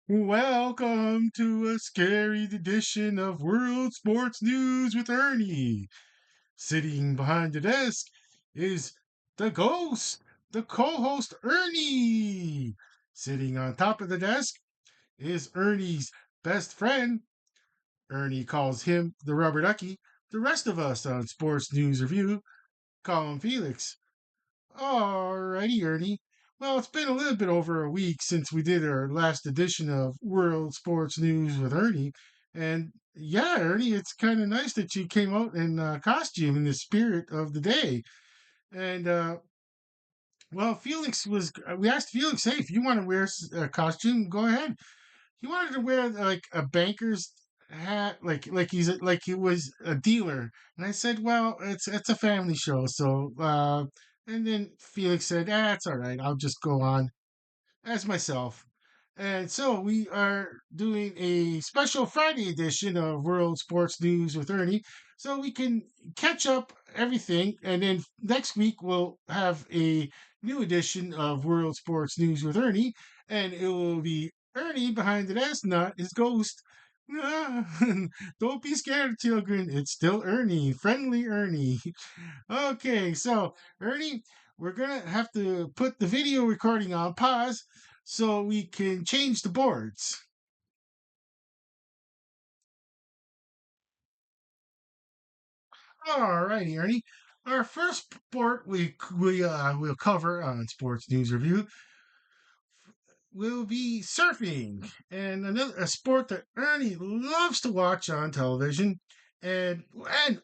Welcome to a scary edition of World Sports News with Ernie. Sitting behind the desk is the ghost, the co host Ernie. Sitting on top of the desk is Ernie's best friend. Ernie calls him the rubber ducky. The rest of us on Sports News Review call him Felix. Alrighty, Ernie. Well, it's been a little bit over a week since we did our last edition of World Sports News with Ernie. And yeah, Ernie, it's kind of nice that you came out in costume in the spirit of the day. And well, we asked Felix, hey, if you want to wear a costume, go ahead. He wanted to wear like a banker's hat, like he was a dealer. And I said, well, it's a family show, so and then Felix said, it's all right. I'll just go on as myself. And so we are doing a special Friday edition of World Sports News with Ernie, so we can catch up everything. And then next week we'll have a new edition of World Sports News with Ernie, and it will be Ernie behind the desk, not his ghost. Ah, don't be scared, children. It's still Ernie, friendly Ernie. Okay, so Ernie, we're gonna have to put the video recording on pause so we can change the boards. All righty, Ernie. Our first sport we'll cover on Sports News Review will be surfing, and another a sport that Ernie loves to watch on television, and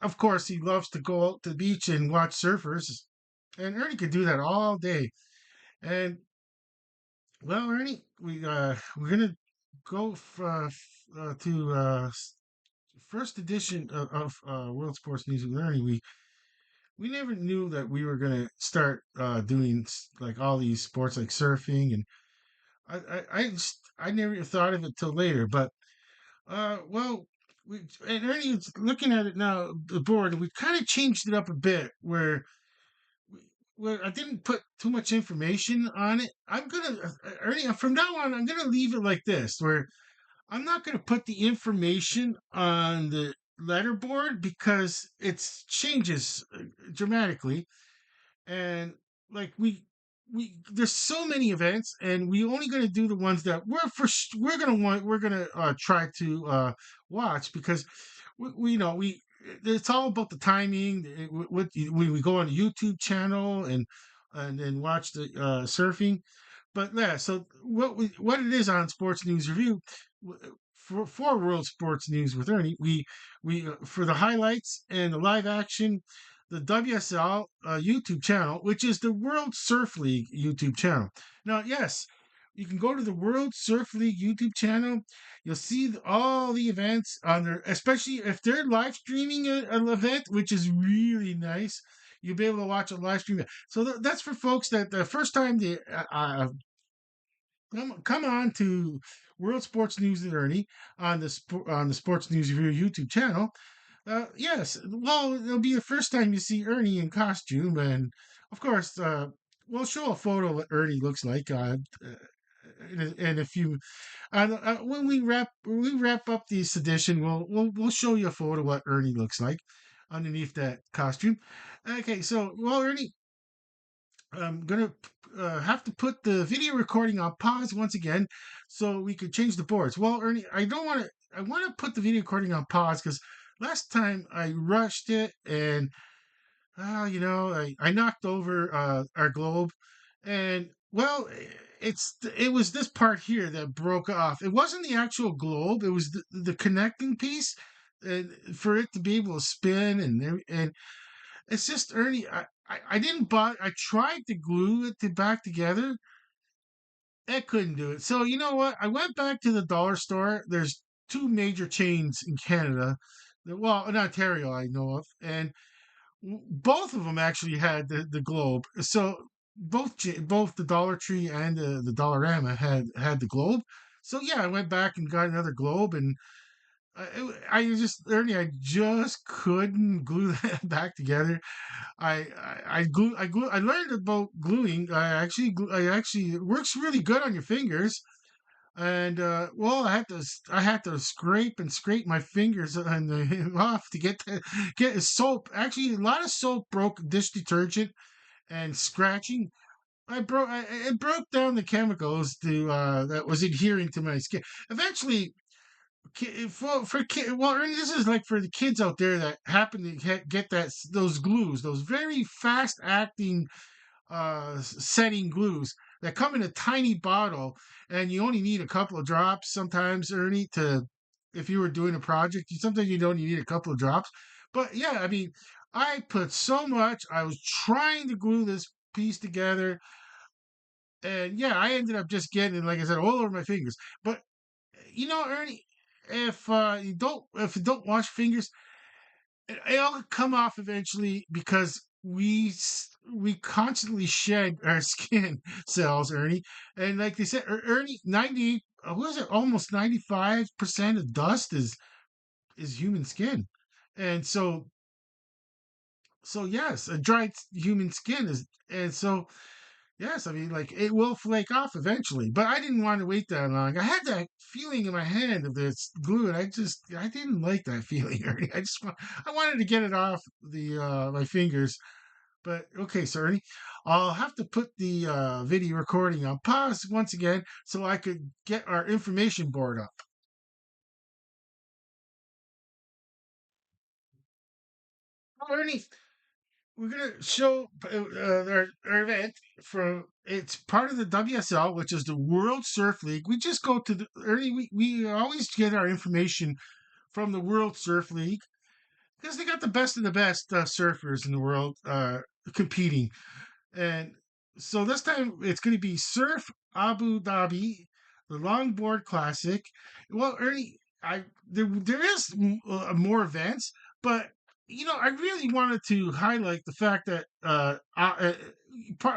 of course he loves to go out to the beach and watch surfers, and Ernie could do that all day. And well, Ernie, we're gonna go to first edition of World Sports News with Ernie. We never knew that we were gonna start doing like all these sports like surfing, and I never thought of it till later. But well, and Ernie's looking at it now, the board, and we kind of changed it up a bit where I didn't put too much information on it. I'm gonna Ernie from now on. I'm gonna leave it like this, where I'm not gonna put the information on the letterboard because it changes dramatically, and like we there's so many events, and we only gonna do the ones that we're gonna try to watch because we know we it's all about the timing. We go on the YouTube channel and then watch the surfing. But yeah, so what it is on Sports News Review for World Sports News with Ernie, we for the highlights and the live action, the WSL YouTube channel, which is the World Surf League YouTube channel. Now, yes, you can go to the World Surf League YouTube channel. You'll see all the events on there, especially if they're live streaming an event, which is really nice. You'll be able to watch a live stream. So that's for folks that the first time they come on to World Sports News with Ernie on on the Sports News Review YouTube channel. Yes, well, it'll be the first time you see Ernie in costume, and of course, we'll show a photo of what Ernie looks like in a few. When we wrap up this edition, we'll show you a photo of what Ernie looks like underneath that costume. Okay, so well, Ernie, I'm gonna have to put the video recording on pause once again, so we could change the boards. Well, Ernie, I don't want to. I want to put the video recording on pause because last time I rushed it and I knocked over our globe, and well, it was this part here that broke off. It wasn't the actual globe; it was the connecting piece, and for it to be able to spin and it's just Ernie. I didn't buy. I tried to glue it back together. I couldn't do it. So you know what? I went back to the dollar store. There's two major chains in Canada. Well, in Ontario, I know of, and both of them actually had the globe. So both the Dollar Tree and the Dollarama had the globe. So yeah, I went back and got another globe, and I just Ernie, I just couldn't glue that back together. I learned about gluing. I actually it works really good on your fingers. and well, I had to scrape and scrape my fingers and off to get soap. Actually, a lot of soap broke dish detergent and scratching. It broke down the chemicals to that was adhering to my skin. Eventually, well, Ernie, this is like for the kids out there that happen to get those glues, those very fast acting setting glues that come in a tiny bottle, and you only need a couple of drops sometimes, Ernie, to if you were doing a project. Sometimes you don't need a couple of drops, but yeah, I mean, I put so much. I was trying to glue this piece together, and yeah, I ended up just getting it, like I said, all over my fingers. But Ernie, if you don't wash fingers, it'll come off eventually because we constantly shed our skin cells, Ernie. And like they said, Ernie, 90, what is it? Almost 95% of dust is human skin. And so yes, a dried human skin is, and so yes, I mean, like it will flake off eventually, but I didn't want to wait that long. I had that feeling in my hand of this glue, and I didn't like that feeling, Ernie. I wanted to get it off the my fingers, but okay, so Ernie, I'll have to put the video recording on pause once again so I could get our information board up. Oh, Ernie, we're gonna show our event from it's part of the WSL, which is the World Surf League. We just go to the early. We always get our information from the World Surf League because they got the best of the best surfers in the world competing. And so this time it's going to be Surf Abu Dhabi, the Longboard Classic. Well, Ernie, there is more events, but I really wanted to highlight the fact that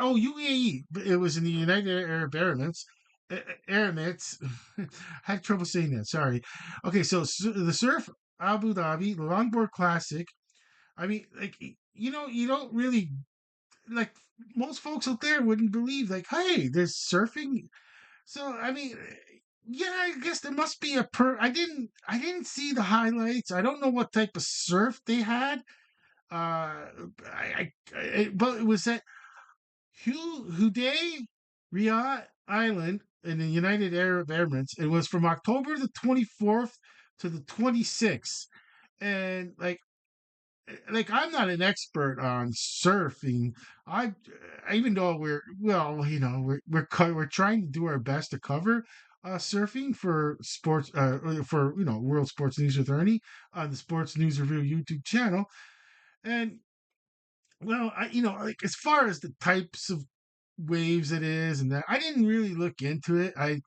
UAE, it was in the United Arab Emirates. Emirates, had trouble saying that. Sorry. Okay, so the Surf Abu Dhabi, the Longboard Classic. I mean, like you don't really like most folks out there wouldn't believe like, hey, there's surfing. So I mean, yeah, I guess there must be I didn't see the highlights. I don't know what type of surf they had. But it was at Hudaybiya Island in the United Arab Emirates. It was from October the 24th to the 26th. And I'm not an expert on surfing. I even though we're trying to do our best to cover surfing for sports for World Sports News with Ernie on the Sports News Review YouTube channel. And well, like as far as the types of waves it is and that, I didn't really look into it. I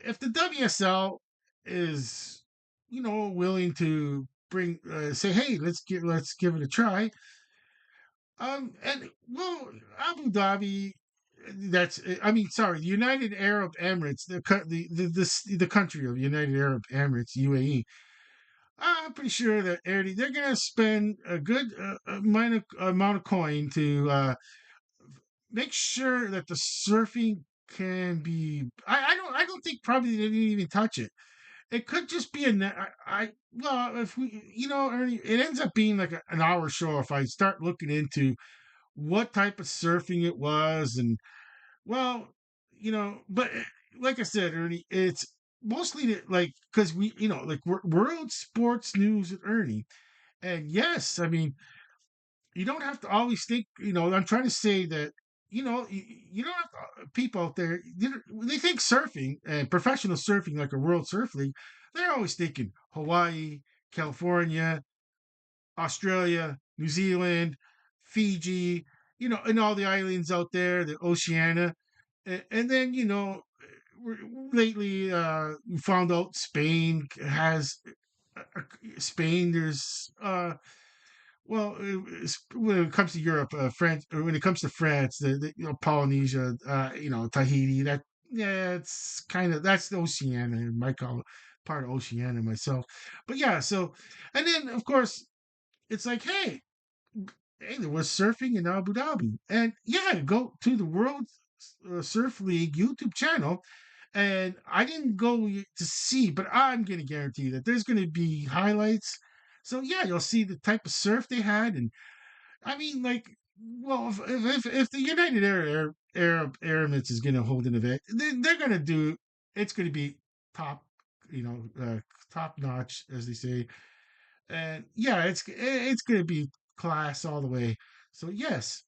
if the WSL is willing to bring say, hey, let's give it a try. And well, Abu Dhabi, I mean, sorry, the United Arab Emirates, the country of United Arab Emirates, UAE. I'm pretty sure that Ernie, they're gonna spend a good amount of coin to make sure that the surfing can be. I don't think probably they didn't even touch it. It could just be well, if we, Ernie, it ends up being like an hour show if I start looking into what type of surfing it was, and well, but like I said, Ernie, it's mostly like because like we're world sports news with Ernie, and yes, I mean, you don't have to always think, I'm trying to say that, you don't have people out there, they think surfing and professional surfing, like a World Surf League, they're always thinking Hawaii, California, Australia, New Zealand, Fiji, and all the islands out there, the Oceania. And then, lately we found out Spain, there's well, when it comes to Europe, France. When it comes to France, Polynesia, Tahiti. That yeah, it's kind of that's the Oceania. I might call it part of Oceania myself. But yeah, so and then of course it's like, hey, there was surfing in Abu Dhabi, and yeah, go to the World Surf League YouTube channel, And I didn't go to see, but I'm going to guarantee that there's going to be highlights. So yeah, you'll see the type of surf they had, and I mean, like, well, if the United Arab Emirates is going to hold an event, they're going to do. It's going to be top, you know, top notch, as they say, and yeah, it's going to be class all the way. So yes,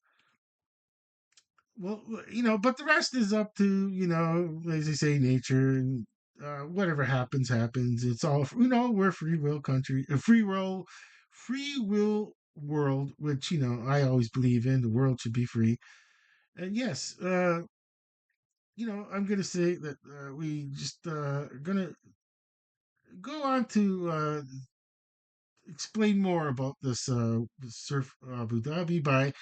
well, but the rest is up to, as they say, nature, and whatever happens, happens. It's all, we're a free will country, a free will world, which, I always believe in. The world should be free. And yes, I'm going to say that we just going to go on to explain more about this Surf Abu Dhabi by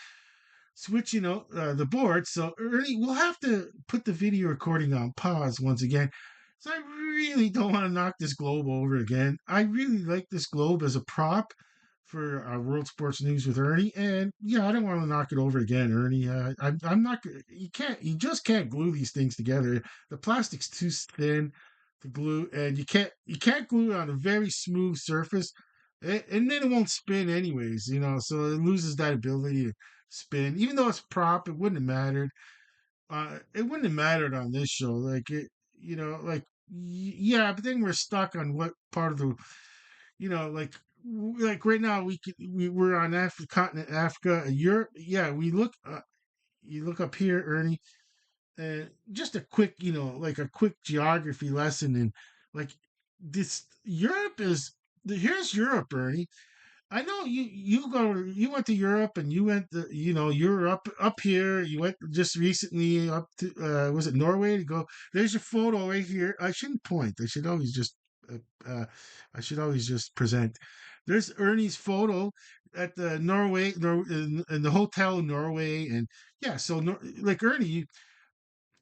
switching out the board. So Ernie, we'll have to put the video recording on pause once again. So I really don't want to knock this globe over again. I really like this globe as a prop for World Sports News with Ernie, and yeah, I don't want to knock it over again, Ernie. I'm not. You just can't glue these things together. The plastic's too thin to glue, and you can't glue it on a very smooth surface, and then it won't spin anyways. So it loses that ability spin. Even though it's prop, it wouldn't have mattered. It wouldn't have mattered on this show. Like it, yeah. But then we're stuck on what part of the, like right now we're on continent Africa, Europe. Yeah, we look. You look up here, Ernie, and just a quick, like a quick geography lesson, and like this Europe is. Here's Europe, Ernie. I know you went to Europe, and you went to, you're up here. You went just recently up to was it Norway to go? There's your photo right here. I shouldn't point. Uh, uh, I should always just present. There's Ernie's photo at the in the hotel in Norway, and yeah. So like Ernie, you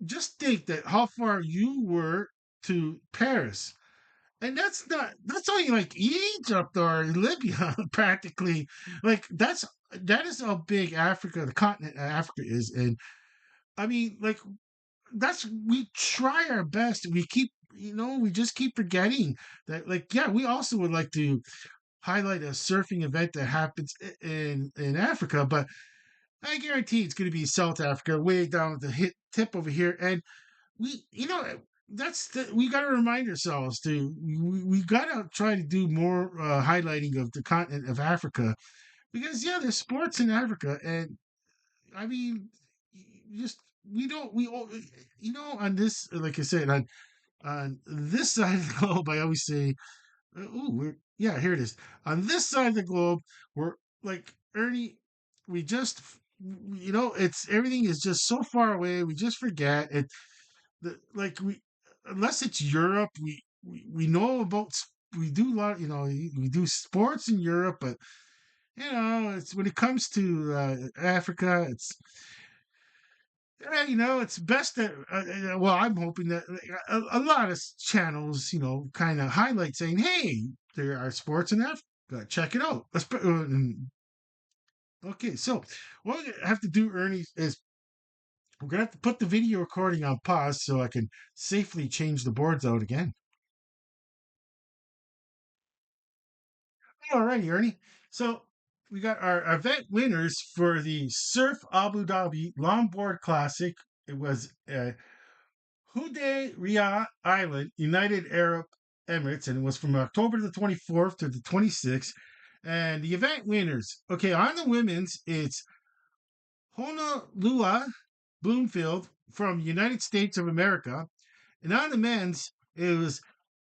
just think that how far you were to Paris, and that's only like Egypt or Libya practically. Like that is how big Africa, the continent of Africa is. And I mean, like that's we try our best. We just keep forgetting that, like, yeah, we also would like to highlight a surfing event that happens in Africa, but I guarantee it's going to be South Africa, way down at the tip over here. And we we got to remind ourselves to we got to try to do more highlighting of the continent of Africa, because yeah, there's sports in Africa. And I mean, just we don't we all on this, like I said, on this side of the globe, I always say, oh, yeah, here it is. On this side of the globe, we're like Ernie, we just it's everything is just so far away, we just forget it. Like we, unless it's Europe, we know about we do a lot. We do sports in Europe, but it's when it comes to Africa, it's it's best that well, I'm hoping that a lot of channels, kind of highlight saying, hey, there are sports in Africa, check it out. Okay, so what we have to do, Ernie, is we're gonna have to put the video recording on pause so I can safely change the boards out again. Alrighty, Ernie. So we got our event winners for the Surf Abu Dhabi Longboard Classic. It was Huday Riyadh Island, United Arab Emirates, and it was from October the 24th to the 26th. And the event winners, okay, on the women's, it's Honolulu Bloomfield from United States of America. And on the men's, it was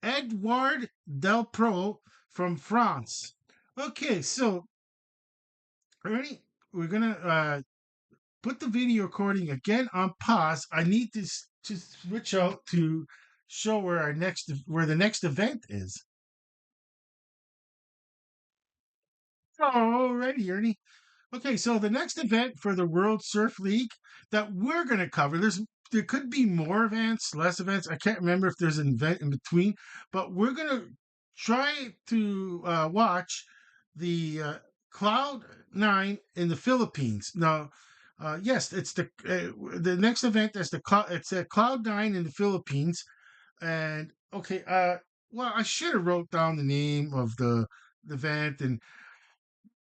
Edouard Del Pro from France. Okay, so Ernie, we're gonna put the video recording again on pause. I need to switch out to show where the next event is. Alrighty, Ernie. Okay, so the next event for the World Surf League that we're going to cover, there could be more events, less events. I can't remember if there's an event in between, but we're going to try to watch the Cloud Nine in the Philippines. Now, yes, it's the next event. It's at Cloud Nine in the Philippines. And okay, well, I should have wrote down the name of the event. And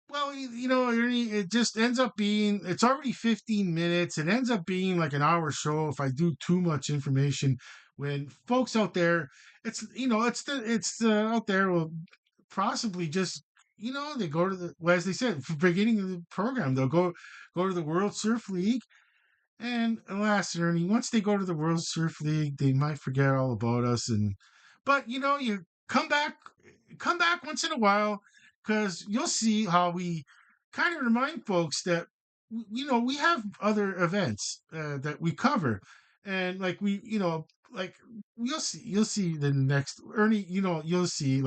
well, Ernie, it just ends up being, it's already 15 minutes. It ends up being like an hour show if I do too much information. When folks out there, it's out there will possibly just, they go to well, as they said, beginning of the program, they'll go to the World Surf League. And alas, Ernie, once they go to the World Surf League, they might forget all about us. But you come back, come back once in a while, because you'll see how we kind of remind folks that we have other events that we cover, and like like you'll see the next Ernie. You'll see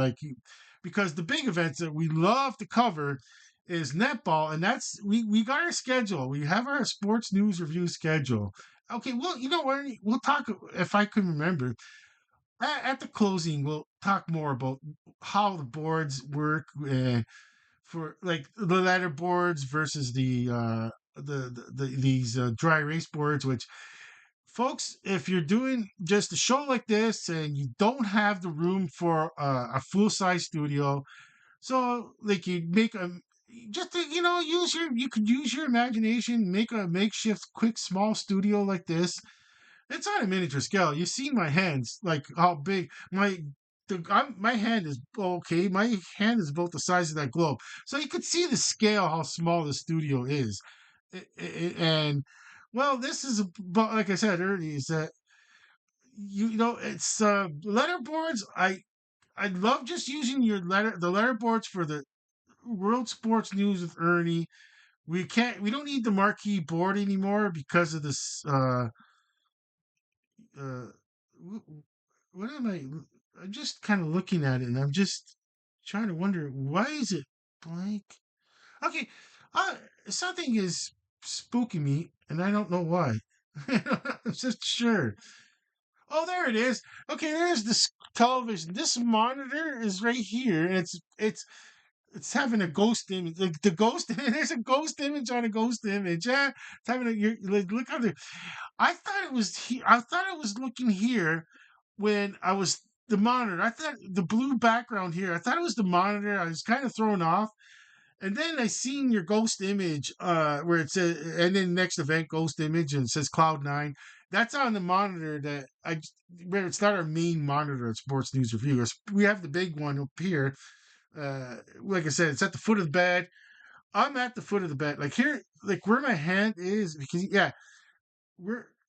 because the big events that we love to cover is netball, and that's we got our schedule. We have our sports news review schedule. Okay, well, what? We'll talk if I can remember. At the closing, we'll talk more about how the boards work for like the ladder boards versus these dry erase boards. Which, folks, if you're doing just a show like this and you don't have the room for a full size studio, so like you make a just to, you could use your imagination, make a makeshift quick small studio like this. It's on a miniature scale. You've seen my hands, like how big my hand is. Okay, my hand is about the size of that globe, so you could see the scale how small the studio is. And well, this is but like I said earlier, is that it's letter boards. I love just using the letter boards for the World Sports News with Ernie. We don't need the marquee board anymore because of this. Uh, what am I? I'm just kind of looking at it, and I'm just trying to wonder why is it blank. Okay, uh, something is spooking me, and I don't know why. I'm just sure. Oh, there it is. Okay, there's this television. This monitor is right here, and it's having a ghost image. Like the ghost, there's a ghost image on a ghost image. Yeah, it's having look how the. I thought it was I thought I was looking here when I was the monitor. I thought the blue background here. I thought it was the monitor. I was kind of thrown off, and then I seen your ghost image, where it says, and then next event ghost image, and it says Cloud9. That's on the monitor where it's not our main monitor at Sports News Review. We have the big one up here. Like I said, it's at the foot of the bed. I'm at the foot of the bed, like here, like where my hand is, because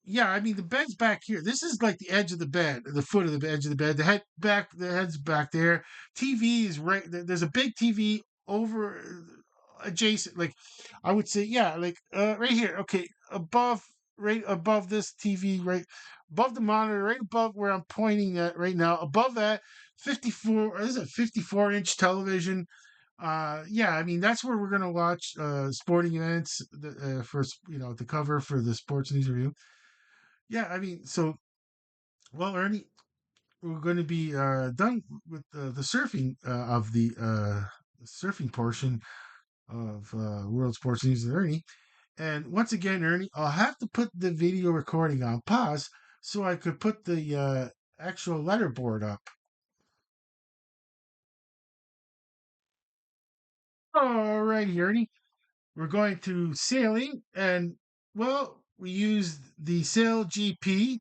yeah, I mean the bed's back here. This is like the edge of the bed, the foot of the edge of the bed. The head's back there. TV is right. There's a big TV over adjacent, like I would say, yeah, like right here. Okay, right above this TV, right above the monitor, right above where I'm pointing at right now. Above that, 54. Is it 54-inch television? Yeah, I mean that's where we're gonna watch sporting events for the cover for the sports news review. Yeah, I mean, so well, Ernie, we're going to be done with the surfing of the surfing portion of World Sports News with Ernie. And once again, Ernie, I'll have to put the video recording on pause so I could put the actual letterboard up. All right, Ernie, we're going to sailing, and well, we used the Sail GP.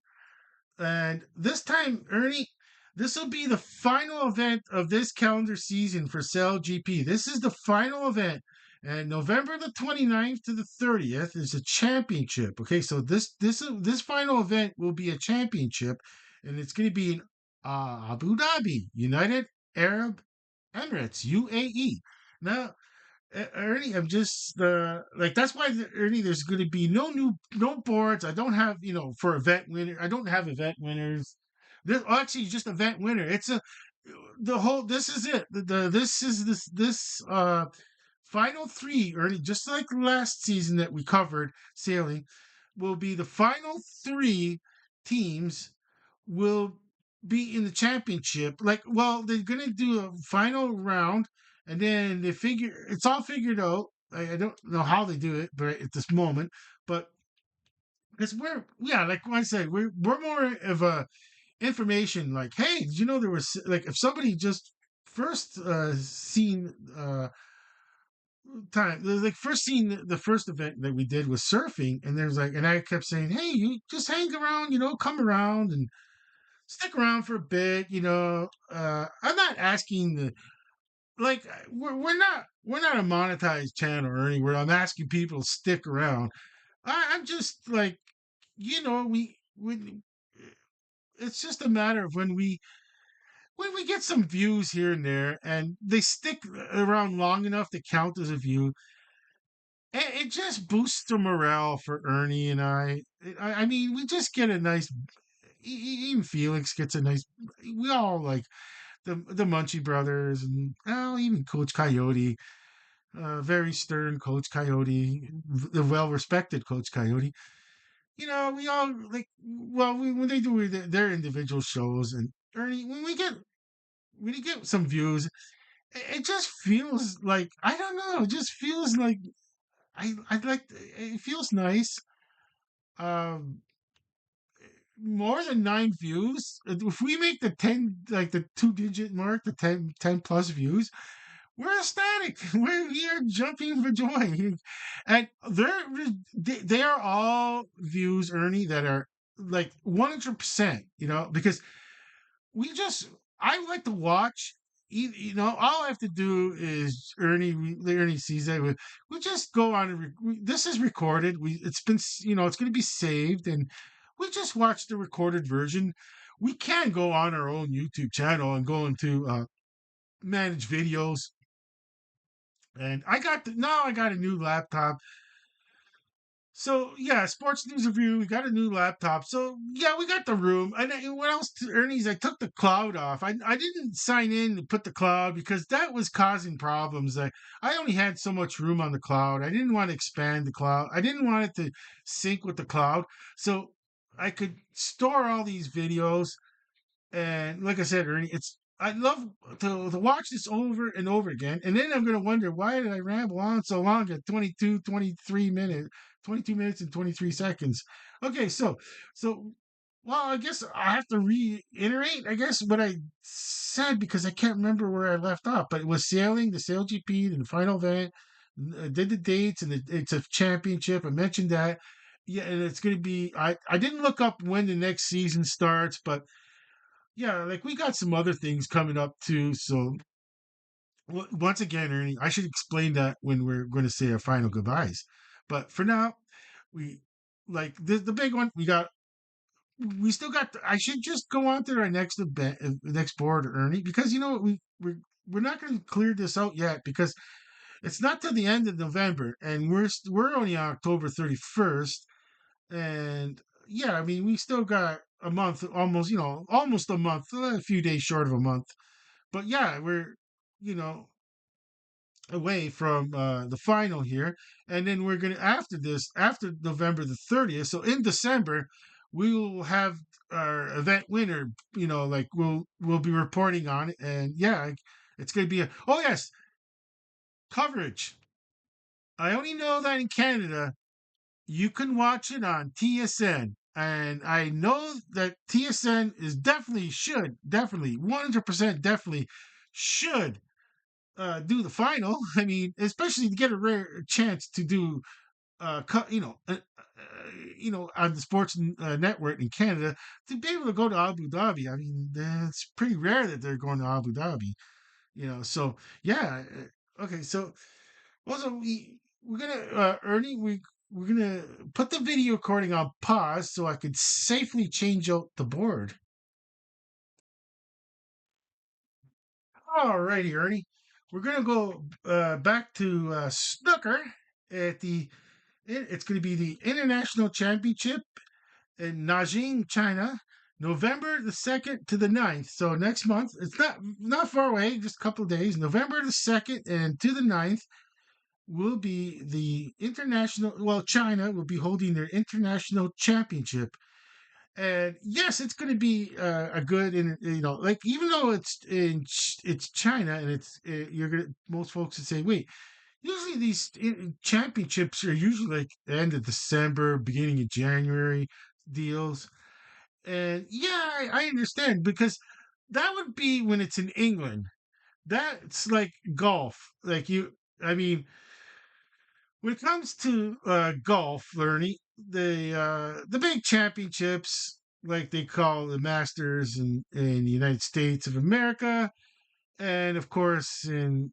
And this time, Ernie, this will be the final event of this calendar season for Cell GP. This is the final event. And November the 29th to the 30th is a championship. Okay, so this final event will be a championship, and it's going to be in Abu Dhabi, United Arab Emirates, UAE. Now, Ernie, I'm just like that's why Ernie. There's going to be no boards. I don't have for event winner. I don't have event winners. Actually just event winner. It's the whole. This is it. This is this final three, Ernie. Just like last season that we covered sailing, will be the final three teams will be in the championship. Like, well, they're gonna do a final round, and then they figure it's all figured out. I don't know how they do it, but at this moment, but because we're yeah, like I said, we're more of a information like, hey, did you know there was like if somebody just first seen time like first seen the first event that we did was surfing, and there's like, and I kept saying, hey, you just hang around, come around and stick around for a bit, I'm not asking the like we're not a monetized channel or anywhere. I'm asking people to stick around. I'm just like, we it's just a matter of when we get some views here and there, and they stick around long enough to count as a view. It just boosts the morale for Ernie and I. I mean, we just get a nice. Even Felix gets a nice. We all like the Munchie brothers, and even Coach Coyote, very stern Coach Coyote, the well-respected Coach Coyote. We all like. Well, when they do their individual shows, and Ernie, when we get some views, it just feels like, I don't know. It just feels like I like. It feels nice. Um, More than 9 views. If we make the 10, like the 2-digit mark, the 10 plus views, we're ecstatic. We are jumping for joy. And they are all views, Ernie, that are like 100%, because we just I like to watch. All I have to do is Ernie sees that we just go on and this is recorded. It's going to be saved, and we just watch the recorded version. We can go on our own YouTube channel and go into manage videos. And now I got a new laptop. So yeah, sports news review. We got a new laptop. So yeah, we got the room. And what else, Ernie's? I took the cloud off. I didn't sign in to put the cloud because that was causing problems. I only had so much room on the cloud. I didn't want to expand the cloud. I didn't want it to sync with the cloud. So I could store all these videos. And like I said, Ernie, I love to watch this over and over again. And then I'm going to wonder, why did I ramble on so long at 22 minutes and 23 seconds. Okay, so well, I guess I have to reiterate, I guess, what I said, because I can't remember where I left off. But it was sailing, the Sail GP, and the final event. Did the dates, and it's a championship. I mentioned that. Yeah, and it's going to be. I didn't look up when the next season starts, but yeah, like we got some other things coming up too. So once again, Ernie, I should explain that when we're going to say our final goodbyes. But for now, we like the big one. We still got. I should just go on to our next event, next board, Ernie, because you know what, we're not going to clear this out yet, because it's not till the end of November, and we're only on October 31st, and yeah, I mean we still got a month, almost a month, a few days short of a month. But yeah, we're you know away from the final here, and then we're gonna after November the 30th. So in December, we will have our event winner. Like we'll be reporting on it, and yeah, it's gonna be oh yes, coverage. I only know that in Canada you can watch it on TSN. And I know that TSN is definitely 100% definitely should do the final. I mean, especially to get a rare chance to do, on the sports network in Canada, to be able to go to Abu Dhabi. I mean, it's pretty rare that they're going to Abu Dhabi. So yeah. Okay, so also we're gonna Ernie, we're gonna put the video recording on pause so I could safely change out the board. Alrighty, Ernie. We're gonna go back to snooker at it's going to be the International Championship in Nanjing, China, November the 2nd to the 9th. So next month, it's not far away, just a couple of days. November the 2nd and to the 9th will be the international, well, China will be holding their international championship. And yes, it's going to be a good, like, even though it's China, and most folks would say, wait, usually these championships are usually like the end of December, beginning of January deals. And yeah, I understand because that would be when it's in England. That's like golf. Like I mean, when it comes to golf, Ernie, the big championships, like they call the Masters in the United States of America, and of course in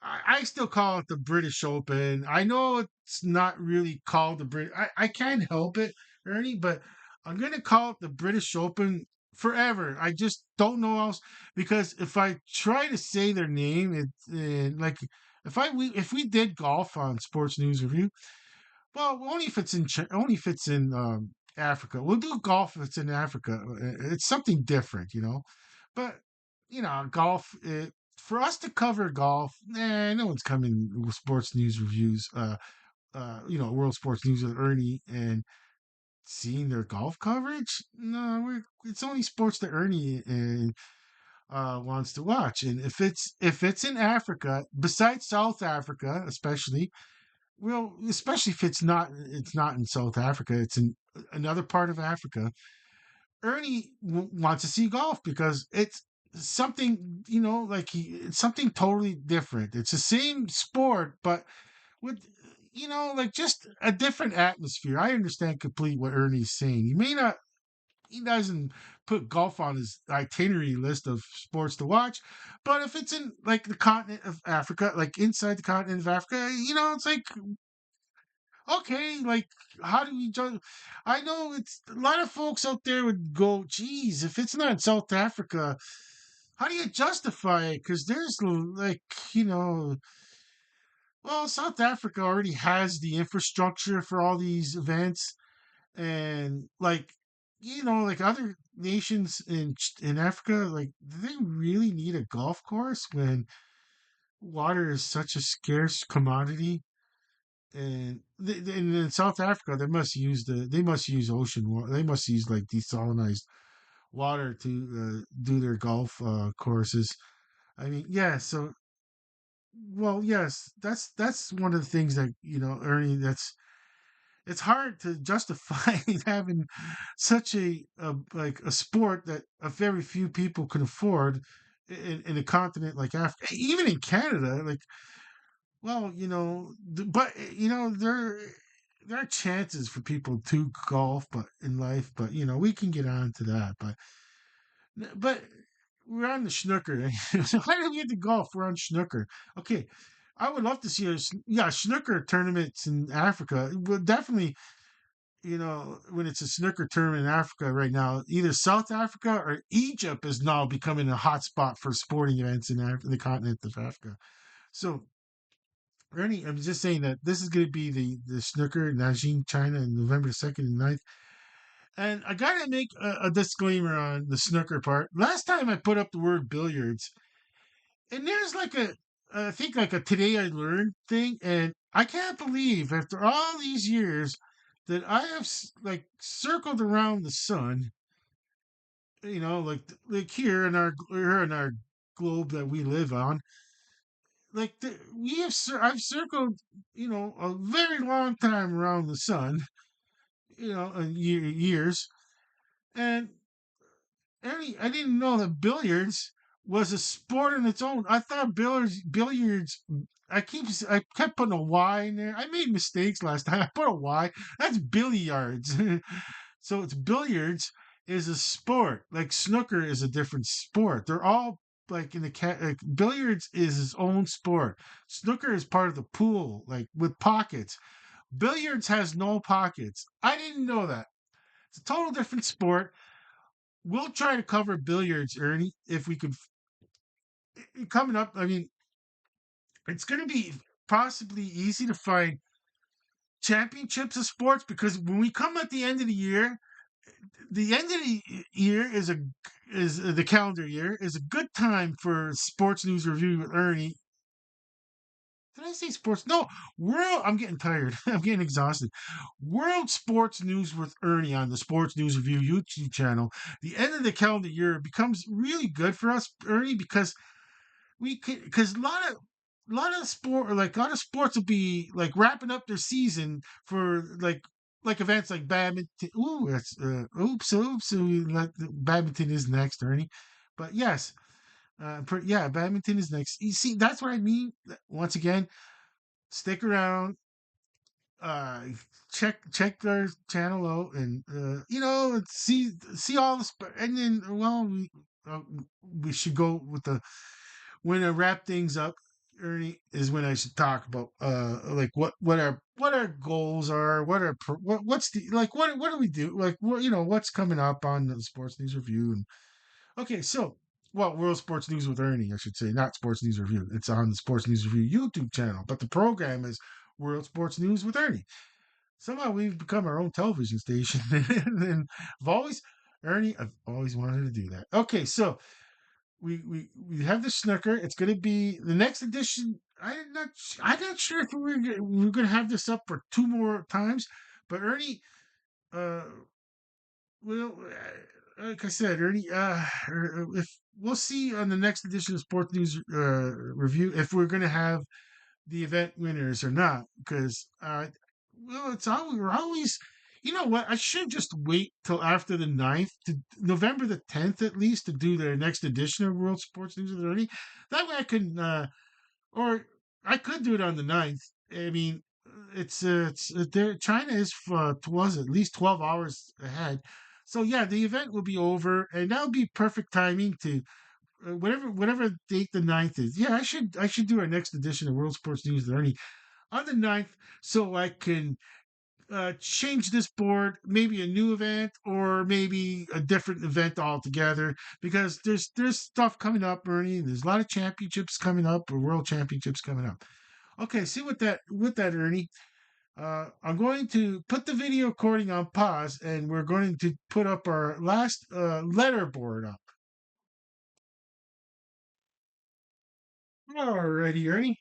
I still call it the British Open. I know it's not really called the Brit. I can't help it, Ernie, but I'm gonna call it the British Open forever. I just don't know else because if I try to say their name, like if we did golf on Sports News Review, well, only if it's in Africa. We'll do golf if it's in Africa. It's something different, you know. But golf. For us to cover golf, no one's coming with sports news reviews. World Sports News with Ernie and seeing their golf coverage. No, it's only sports that Ernie wants to watch. And if it's in Africa, besides South Africa, especially, well, especially if it's not in South Africa, it's in another part of Africa. Ernie wants to see golf because it's something, like it's something totally different. It's the same sport, but with, like just a different atmosphere. I understand completely what Ernie's saying. He doesn't put golf on his itinerary list of sports to watch, but if it's in like the continent of Africa, like inside the continent of Africa, it's like okay, like how do we judge? I know it's a lot of folks out there would go, geez, if it's not South Africa, how do you justify it? Because there's like, you know, well, South Africa already has the infrastructure for all these events, and like, like other nations in Africa, like, do they really need a golf course when water is such a scarce commodity? And in South Africa, they must use ocean water. They must use like desalinized water to do their golf courses. I mean, yeah. So, well, yes, that's one of the things that Ernie. It's hard to justify having such like a sport that a very few people can afford in a continent like Africa, even in Canada. Like, well, but there are chances for people to golf, but in life, but we can get on to that. But we're on the snooker. Why did we get to golf? We're on snooker. Okay, I would love to see snooker tournaments in Africa. Well, definitely, when it's a snooker tournament in Africa right now, either South Africa or Egypt is now becoming a hotspot for sporting events in the continent of Africa. So Ernie, I'm just saying that this is going to be the snooker in Nanjing, China, on November 2nd and 9th. And I got to make a disclaimer on the snooker part. Last time I put up the word billiards, and there's like I think like a today I learned thing, and I can't believe after all these years that I have like circled around the sun, like here in our globe that we live on, like I've circled, a very long time around the sun, years, and I didn't know that billiards was a sport in its own. I thought billiards. I kept putting a Y in there. I made mistakes last time. I put a Y. That's billiards. So it's billiards is a sport. Like snooker is a different sport. They're all like in the cat. Like, billiards is its own sport. Snooker is part of the pool, like with pockets. Billiards has no pockets. I didn't know that. It's a total different sport. We'll try to cover billiards, Ernie, if we could. Coming up, I mean, it's going to be possibly easy to find championships of sports because when we come at the end of the year is the calendar year is a good time for sports news review with Ernie. Did I say sports? No, world. I'm getting tired. I'm getting exhausted. World Sports News with Ernie on the Sports News Review YouTube channel. The end of the calendar year becomes really good for us, Ernie, because because a lot of sports will be like wrapping up their season for like like events like badminton. Ooh, that's oops. So badminton is next, Ernie. But yes, yeah, badminton is next. You see, that's what I mean. Once again, stick around. Uh, check their channel out, and see all the and then uh, we should go with the when I wrap things up, Ernie, is when I should talk about like what our goals are, what's the like what do we do, like what's coming up on the Sports News Review. And okay, so well, World Sports News with Ernie, I should say, not Sports News Review. It's on the Sports News Review YouTube channel, but the program is World Sports News with Ernie. Somehow we've become our own television station, and I've always Ernie, I've always wanted to do that. Okay, so we have the snooker. It's going to be the next edition. I'm not sure if we're going to have this up for two more times, but Ernie, uh, well, like I said, Ernie, if we'll see on the next edition of Sports News Review if we're going to have the event winners or not, because well, it's always we're always. You know what? I should just wait till after the 9th, to November the 10th at least, to do the next edition of World Sports News with Ernie. That way I can, or I could do it on the 9th. I mean, it's there. China is was at least 12 hours ahead. So yeah, the event will be over, and that would be perfect timing to whatever date the 9th is. Yeah, I should do our next edition of World Sports News with Ernie on the 9th, so I can change this board, maybe a new event or maybe a different event altogether, because there's stuff coming up, Ernie. There's a lot of championships coming up, or world championships coming up. Okay, see with that, Ernie. I'm going to put the video recording on pause, and we're going to put up our last letter board up. Alrighty, Ernie.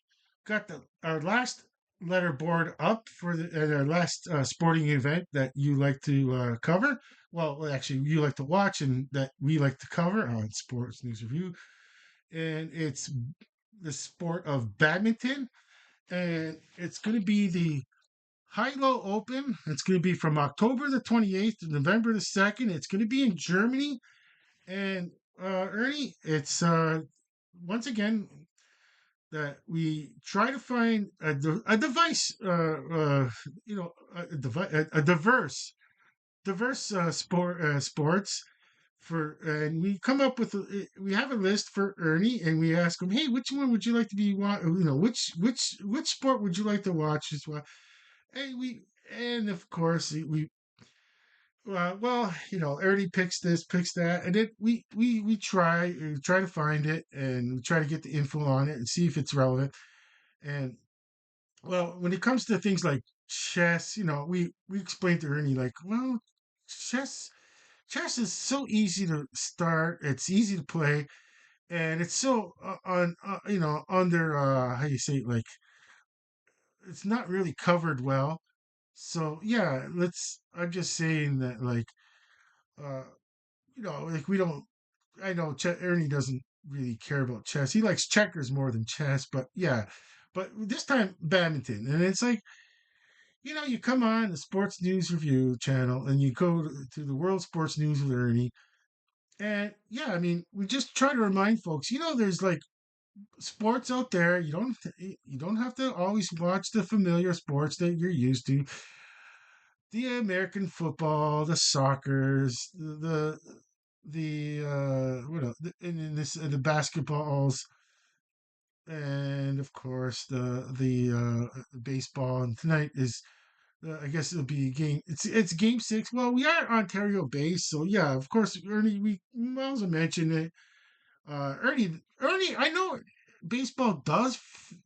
Got the our last letter board up for our last sporting event that you like to cover. Well, actually, you like to watch and that we like to cover on Sports News Review. And it's the sport of badminton. And it's going to be the High-Low Open. It's going to be from October the 28th to November the 2nd. It's going to be in Germany. And Ernie, it's once again that we try to find a device, a diverse sports for, and we come up with we have a list for Ernie, and we ask him, hey, which one would you like to be which sport would you like to watch as well? Hey, and of course we. Well, Ernie picks this, picks that, and then we try to find it, and we try to get the info on it and see if it's relevant. And well, when it comes to things like chess, we explained to Ernie like, well, chess chess is so easy to start, it's easy to play, and it's so under how you say it, like it's not really covered well. So yeah, let's. I'm just saying that uh like we don't. I know Ernie doesn't really care about chess. He likes checkers more than chess, but yeah. But this time badminton, and it's like you come on the Sports News Review channel and you go to the World Sports News with Ernie. And yeah, I mean, we just try to remind folks, there's like sports out there. You don't have to always watch the familiar sports that you're used to. The American football, the soccer's, the what else? And in this the basketballs, and of course the baseball. And tonight is I guess it'll be game. It's game six. Well, we are Ontario based, so yeah, of course, Ernie. We also mentioned it. Ernie. I know baseball does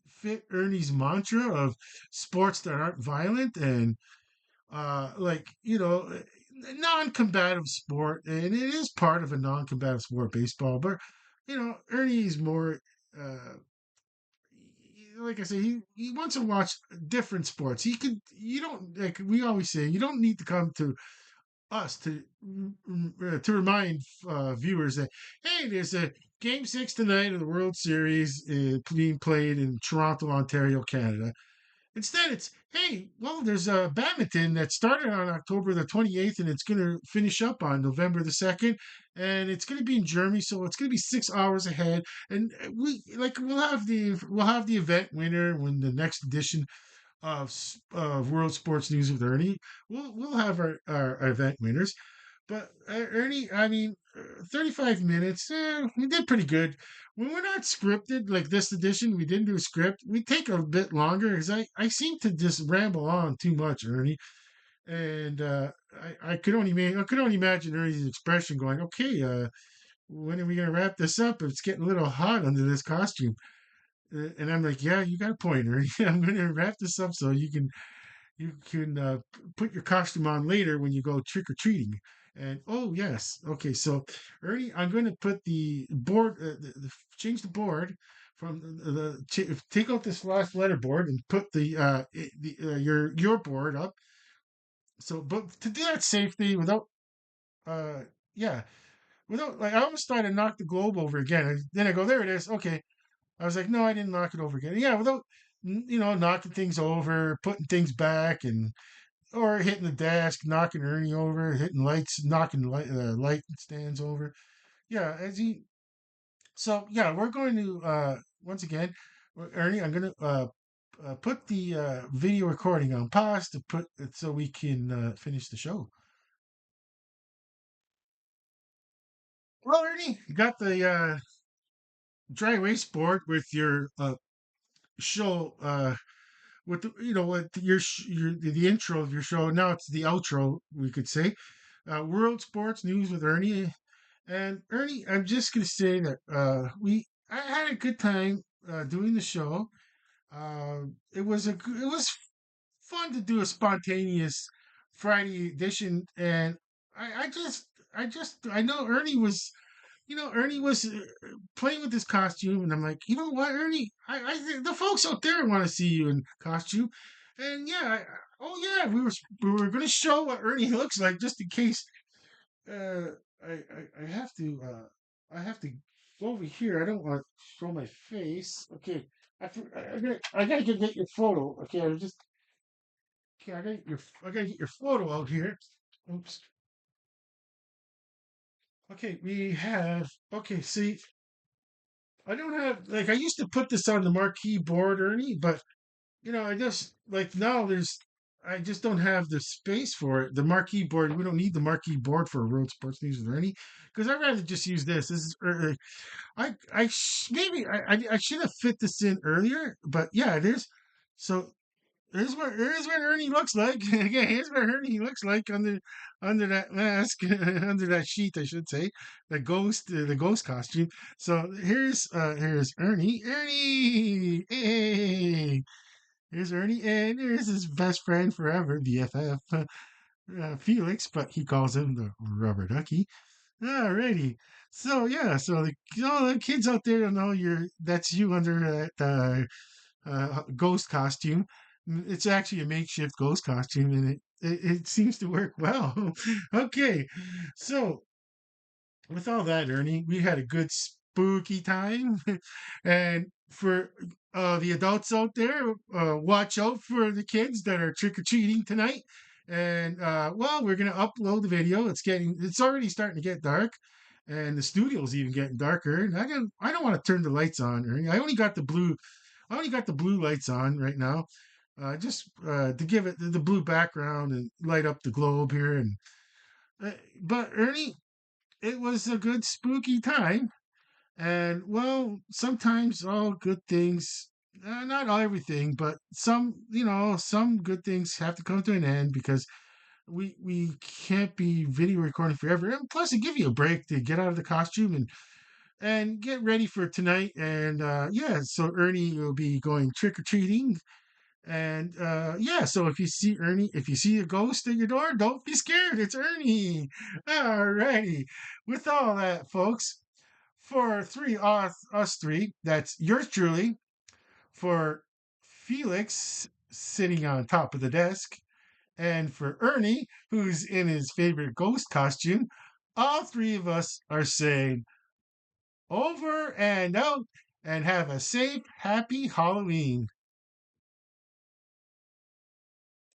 fit Ernie's mantra of sports that aren't violent and like non-combative sport, and it is part of a non-combative sport, baseball. But Ernie's more. Uh, like I say, he wants to watch different sports. He could. You don't like we always say. You don't need to come to us to remind viewers that hey, there's a game six tonight of the World Series being played in Toronto, Ontario, Canada. Instead, it's, hey, well, there's a badminton that started on October the 28th and it's going to finish up on November the 2nd. And it's going to be in Germany, so it's going to be 6 hours ahead. And we'll have the event winner when the next edition of World Sports News with Ernie. We'll have our event winners. But Ernie, I mean, 35 minutes, we did pretty good. When we're not scripted like this edition, we didn't do a script. We take a bit longer because I seem to just ramble on too much, Ernie. And I could only imagine Ernie's expression going, okay, when are we going to wrap this up? It's getting a little hot under this costume. And I'm like, yeah, you got a point, Ernie. I'm going to wrap this up so you can put your costume on later when you go trick or treating. And oh yes, okay. So Ernie, I'm going to put the board, change the board from take out this last letter board and put your board up. So, but to do that safely without, uh, yeah, without like I almost thought I knocked the globe over again. Then I go, there it is. Okay. I was like, no, I didn't knock it over again. Yeah, without knocking things over, putting things back, and or hitting the desk, knocking Ernie over, hitting lights, knocking light stands over. Yeah, So yeah, we're going to once again, Ernie. I'm going to put the video recording on pause to put so we can finish the show. Well, Ernie, you got the dry erase board with your show. With what the intro of your show. Now it's the outro, we could say. World Sports News with Ernie. And Ernie, I'm just gonna say that I had a good time doing the show. It was fun to do a spontaneous Friday edition, and I know Ernie was playing with this costume, and I'm like, you know what, Ernie? I think the folks out there want to see you in costume, and yeah, oh yeah, we were going to show what Ernie looks like just in case. Uh, I have to go over here. I don't want to show my face. Okay, I gotta get your photo. Okay, I gotta get your photo out here. Oops. Okay, see, I don't have like I used to put this on the marquee board, Ernie, but I just like now I just don't have the space for it. The marquee board, we don't need the marquee board for a World Sports News with Ernie because I'd rather just use this. This is maybe I should have fit this in earlier, but yeah, it is. So here's what Ernie looks like. Yeah, here's what Ernie looks like under that mask, under that sheet, I should say, the ghost costume. So here's Ernie. Ernie, hey, here's Ernie, and here's his best friend forever, BFF, Felix, but he calls him the rubber ducky. Alrighty. So yeah, so the kids out there don't know that's you under that ghost costume. It's actually a makeshift ghost costume, and it seems to work well. Okay, so with all that, Ernie, we had a good spooky time. And for the adults out there, watch out for the kids that are trick or treating tonight. And well, we're gonna upload the video. It's already starting to get dark, and the studio's even getting darker. And I don't want to turn the lights on, Ernie. I only got the blue lights on right now, just to give it the blue background and light up the globe here. And but Ernie, it was a good spooky time. And well, sometimes all good things, not all everything, but some good things have to come to an end because we can't be video recording forever. And plus, it give you a break to get out of the costume and get ready for tonight. And yeah, so Ernie will be going trick or treating. And yeah, so if you see a ghost at your door, don't be scared. It's Ernie. Alrighty. With all that, folks, for us three, that's yours truly, for Felix sitting on top of the desk, and for Ernie, who's in his favorite ghost costume, all three of us are saying over and out and have a safe, happy Halloween.